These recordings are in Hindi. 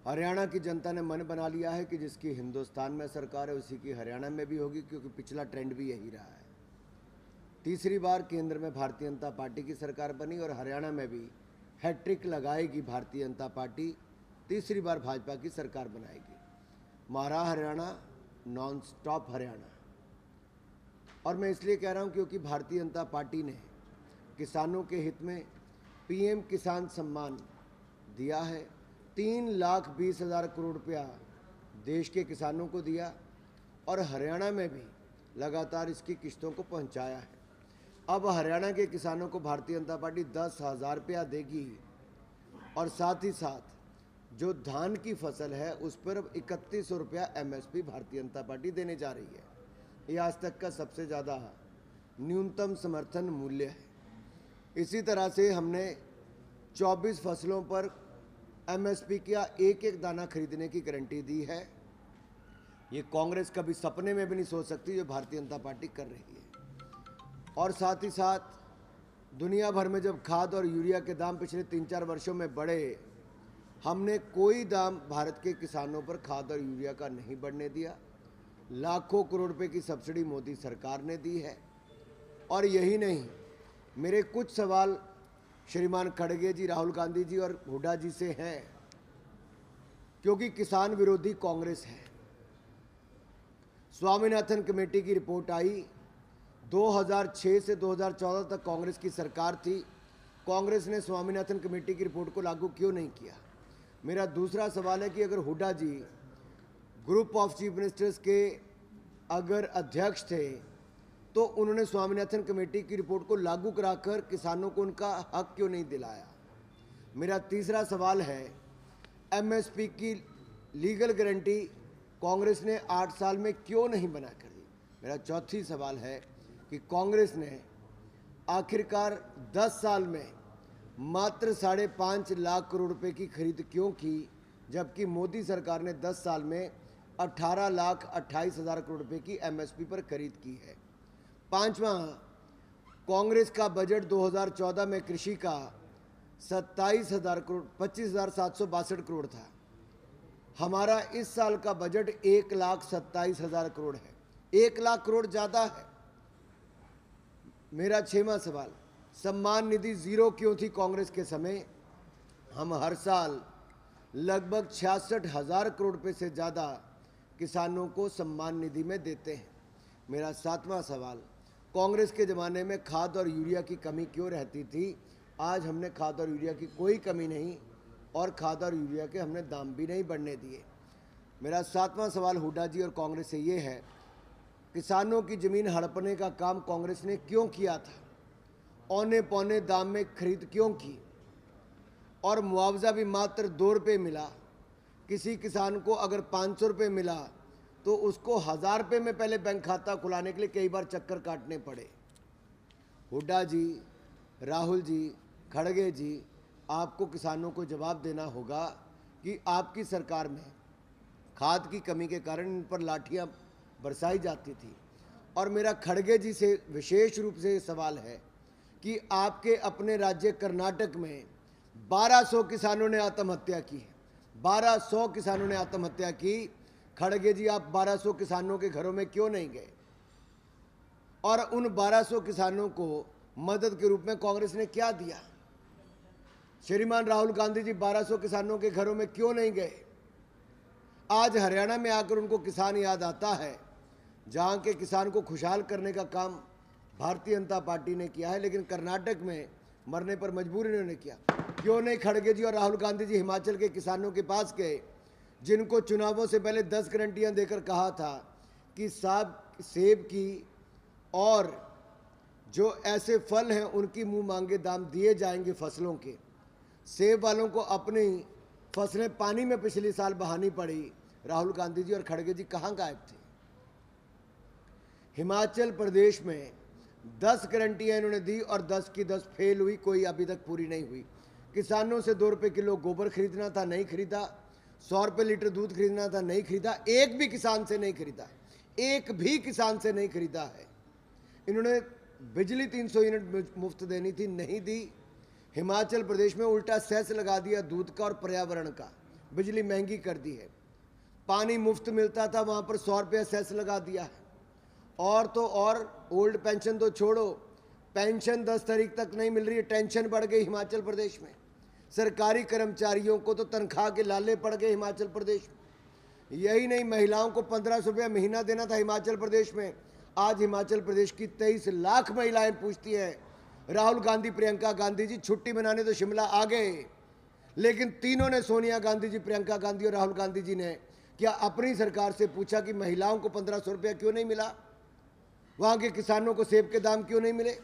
हरियाणा की जनता ने मन बना लिया है कि जिसकी हिंदुस्तान में सरकार है उसी की हरियाणा में भी होगी, क्योंकि पिछला ट्रेंड भी यही रहा है। तीसरी बार केंद्र में भारतीय जनता पार्टी की सरकार बनी और हरियाणा में भी हैट्रिक लगाएगी भारतीय जनता पार्टी, तीसरी बार भाजपा की सरकार बनाएगी। मारा हरियाणा, नॉन स्टॉप हरियाणा। और मैं इसलिए कह रहा हूं क्योंकि भारतीय जनता पार्टी ने किसानों के हित में पीएम किसान सम्मान दिया है। 3,20,000 करोड़ रुपया देश के किसानों को दिया और हरियाणा में भी लगातार इसकी किस्तों को पहुंचाया है। अब हरियाणा के किसानों को भारतीय जनता पार्टी 10,000 रुपया देगी और साथ ही साथ जो धान की फसल है उस पर अब 3100 रुपया MSP भारतीय जनता पार्टी देने जा रही है। ये आज तक का सबसे ज़्यादा न्यूनतम समर्थन मूल्य है। इसी तरह से हमने 24 फसलों पर MSP का एक एक दाना खरीदने की गारंटी दी है। ये कांग्रेस कभी सपने में भी नहीं सोच सकती जो भारतीय जनता पार्टी कर रही है। और साथ ही साथ दुनिया भर में जब खाद और यूरिया के दाम पिछले 3-4 वर्षों में बढ़े, हमने कोई दाम भारत के किसानों पर खाद और यूरिया का नहीं बढ़ने दिया। लाखों करोड़ रुपए की सब्सिडी मोदी सरकार ने दी है। और यही नहीं, मेरे कुछ सवाल श्रीमान खड़गे जी, राहुल गांधी जी और हुड्डा जी से हैं, क्योंकि किसान विरोधी कांग्रेस है। स्वामीनाथन कमेटी की रिपोर्ट आई, 2006 से 2014 तक कांग्रेस की सरकार थी। कांग्रेस ने स्वामीनाथन कमेटी की रिपोर्ट को लागू क्यों नहीं किया? मेरा दूसरा सवाल है कि अगर हुड्डा जी ग्रुप ऑफ चीफ मिनिस्टर्स के अगर अध्यक्ष थे तो उन्होंने स्वामीनाथन कमेटी की रिपोर्ट को लागू कराकर किसानों को उनका हक क्यों नहीं दिलाया? मेरा तीसरा सवाल है, MSP की लीगल गारंटी कांग्रेस ने 8 साल में क्यों नहीं बना कर दी? मेरा चौथी सवाल है कि कांग्रेस ने आखिरकार 10 साल में मात्र 5.5 लाख करोड़ रुपए की खरीद क्यों की, जबकि मोदी सरकार ने 10 साल में 18,28,000 करोड़ रुपए की MSP पर खरीद की है। पांचवा, कांग्रेस का बजट 2014 में कृषि का 27,000 करोड़ 25,762 करोड़ था। हमारा इस साल का बजट 1,27,000 करोड़ है, 1 लाख करोड़ ज़्यादा है। मेरा 6वां सवाल, सम्मान निधि जीरो क्यों थी कांग्रेस के समय? हम हर साल लगभग 66,000 करोड़ रुपये से ज़्यादा किसानों को सम्मान निधि में देते हैं। मेरा 7वां सवाल, कांग्रेस के ज़माने में खाद और यूरिया की कमी क्यों रहती थी? आज हमने खाद और यूरिया की कोई कमी नहीं और खाद और यूरिया के हमने दाम भी नहीं बढ़ने दिए। मेरा 7वां सवाल हुड्डा जी और कांग्रेस से ये है, किसानों की ज़मीन हड़पने का काम कांग्रेस ने क्यों किया था? औने पौने दाम में खरीद क्यों की? और मुआवजा भी मात्र 2 रुपये मिला। किसी किसान को अगर 500 रुपये मिला तो उसको 1000 रुपये में पहले बैंक खाता खुलाने के लिए कई बार चक्कर काटने पड़े। हुड्डा जी, राहुल जी, खड़गे जी, आपको किसानों को जवाब देना होगा कि आपकी सरकार में खाद की कमी के कारण इन पर लाठियां बरसाई जाती थी। और मेरा खड़गे जी से विशेष रूप से सवाल है कि आपके अपने राज्य कर्नाटक में 1200 किसानों ने आत्महत्या की है। 1200 किसानों ने आत्महत्या की। खड़गे जी, आप 1200 किसानों के घरों में क्यों नहीं गए? और उन 1200 किसानों को मदद के रूप में कांग्रेस ने क्या दिया? श्रीमान राहुल गांधी जी 1200 किसानों के घरों में क्यों नहीं गए? आज हरियाणा में आकर उनको किसान याद आता है, जहां के किसान को खुशहाल करने का काम भारतीय जनता पार्टी ने किया है, लेकिन कर्नाटक में मरने पर मजबूर इन्होंने किया। क्यों नहीं खड़गे जी और राहुल गांधी जी हिमाचल के किसानों के पास गए, जिनको चुनावों से पहले 10 गारंटियां देकर कहा था कि सेब की और जो ऐसे फल हैं उनकी मुंह मांगे दाम दिए जाएंगे फसलों के। सेब वालों को अपनी फसलें पानी में पिछले साल बहानी पड़ी। राहुल गांधी जी और खड़गे जी कहाँ गायब थे? हिमाचल प्रदेश में 10 गारंटियां इन्होंने दी और 10 की 10 फेल हुई, कोई अभी तक पूरी नहीं हुई। किसानों से 2 रुपये किलो गोबर खरीदना था, नहीं खरीदा। 100 रुपये लीटर दूध खरीदना था, नहीं खरीदा। एक भी किसान से नहीं खरीदा, एक भी किसान से नहीं खरीदा है। इन्होंने बिजली 300 यूनिट मुफ्त देनी थी, नहीं दी। हिमाचल प्रदेश में उल्टा सेस लगा दिया दूध का और पर्यावरण का। बिजली महंगी कर दी है। पानी मुफ्त मिलता था, वहाँ पर 100 रुपये सेस लगा दिया है। और तो और ओल्ड पेंशन तो छोड़ो, पेंशन 10 तारीख तक नहीं मिल रही है। टेंशन बढ़ गई हिमाचल प्रदेश में। सरकारी कर्मचारियों को तो तनख्वाह के लाले पड़ गए हिमाचल प्रदेश में। यही नहीं, महिलाओं को 1500 रुपया महीना देना था हिमाचल प्रदेश में। आज हिमाचल प्रदेश की 23 लाख महिलाएं पूछती हैं, राहुल गांधी, प्रियंका गांधी जी छुट्टी मनाने तो शिमला आ गए, लेकिन तीनों ने, सोनिया गांधी जी, प्रियंका गांधी और राहुल गांधी जी ने, क्या अपनी सरकार से पूछा कि महिलाओं को 1500 रुपया क्यों नहीं मिला? वहाँ के किसानों को सेब के दाम क्यों नहीं मिले?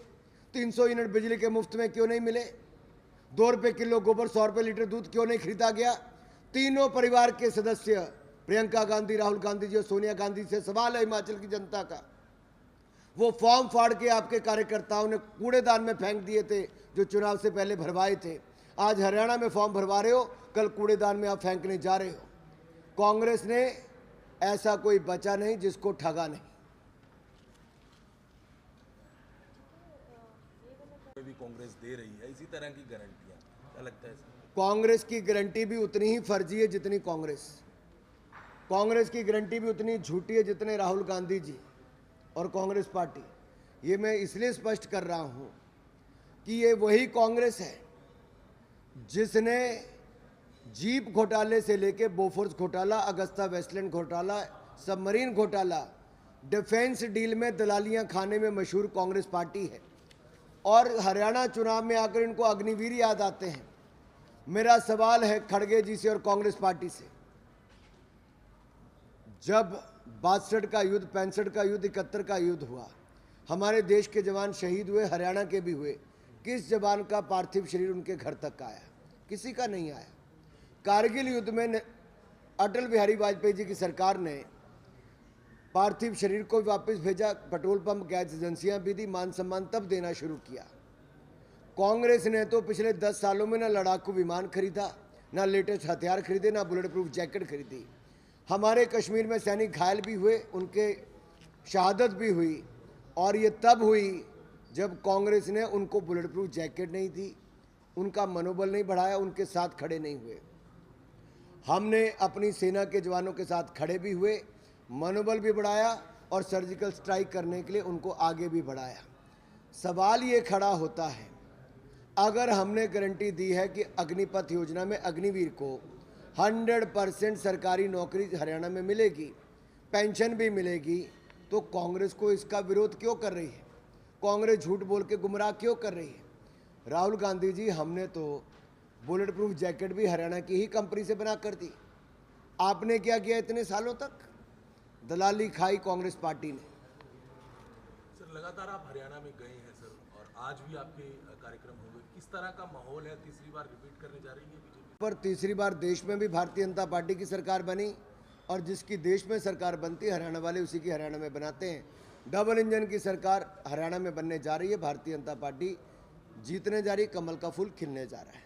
300 यूनिट बिजली के मुफ्त में क्यों नहीं मिले? 2 रुपये किलो गोबर, 100 रुपये लीटर दूध क्यों नहीं खरीदा गया? तीनों परिवार के सदस्य, प्रियंका गांधी, राहुल गांधी जी और सोनिया गांधी से सवाल है हिमाचल की जनता का। वो फॉर्म फाड़ के आपके कार्यकर्ताओं ने कूड़ेदान में फेंक दिए थे जो चुनाव से पहले भरवाए थे। आज हरियाणा में फॉर्म भरवा रहे हो, कल कूड़ेदान में आप फेंकने जा रहे हो। कांग्रेस ने ऐसा कोई बचा नहीं जिसको ठगा नहीं। भी कांग्रेस दे रही है इसी तरह की गारंटियां, क्या लगता है? कांग्रेस की गारंटी भी उतनी ही फर्जी है जितनी कांग्रेस की गारंटी भी उतनी झूठी है जितने राहुल गांधी जी और कांग्रेस पार्टी। ये मैं इसलिए स्पष्ट कर रहा हूं कि ये वही कांग्रेस है जिसने जीप घोटाले से लेके बोफोर्स घोटाला, अगस्ता वेस्टलैंड घोटाला, सबमरीन घोटाला, डिफेंस डील में दलालियां खाने में मशहूर कांग्रेस पार्टी है। और हरियाणा चुनाव में आकर इनको अग्निवीर याद आते हैं। मेरा सवाल है खड़गे जी से और कांग्रेस पार्टी से, जब 62 का युद्ध, 65 का युद्ध, 71 का युद्ध हुआ, हमारे देश के जवान शहीद हुए, हरियाणा के भी हुए, किस जवान का पार्थिव शरीर उनके घर तक आया? किसी का नहीं आया। कारगिल युद्ध में अटल बिहारी वाजपेयी जी की सरकार ने पार्थिव शरीर को वापस भेजा, पेट्रोल पंप, गैस एजेंसियां भी दी, मान सम्मान तब देना शुरू किया। कांग्रेस ने तो पिछले 10 सालों में ना लड़ाकू विमान खरीदा, ना लेटेस्ट हथियार खरीदे, ना बुलेट प्रूफ जैकेट खरीदी। हमारे कश्मीर में सैनिक घायल भी हुए, उनके शहादत भी हुई, और ये तब हुई जब कांग्रेस ने उनको बुलेट प्रूफ जैकेट नहीं दी, उनका मनोबल नहीं बढ़ाया, उनके साथ खड़े नहीं हुए। हमने अपनी सेना के जवानों के साथ खड़े भी हुए, मनोबल भी बढ़ाया और सर्जिकल स्ट्राइक करने के लिए उनको आगे भी बढ़ाया। सवाल ये खड़ा होता है, अगर हमने गारंटी दी है कि अग्निपथ योजना में अग्निवीर को 100% सरकारी नौकरी हरियाणा में मिलेगी, पेंशन भी मिलेगी, तो कांग्रेस को इसका विरोध क्यों कर रही है? कांग्रेस झूठ बोल के गुमराह क्यों कर रही है? राहुल गांधी जी, हमने तो बुलेट प्रूफ जैकेट भी हरियाणा की ही कंपनी से बना कर दी। आपने क्या किया इतने सालों तक? दलाली खाई कांग्रेस पार्टी ने। सर, लगातार आप हरियाणा में गए हैं सर, और आज भी आपके कार्यक्रम होंगे, किस तरह का माहौल है? तीसरी बार रिपीट करने जा रही है बीजेपी? पर तीसरी बार देश में भी भारतीय जनता पार्टी की सरकार बनी, और जिसकी देश में सरकार बनती है हरियाणा वाले उसी की हरियाणा में बनाते हैं। डबल इंजन की सरकार हरियाणा में बनने जा रही है। भारतीय जनता पार्टी जीतने जा रही है, कमल का फूल खिलने जा रहा है।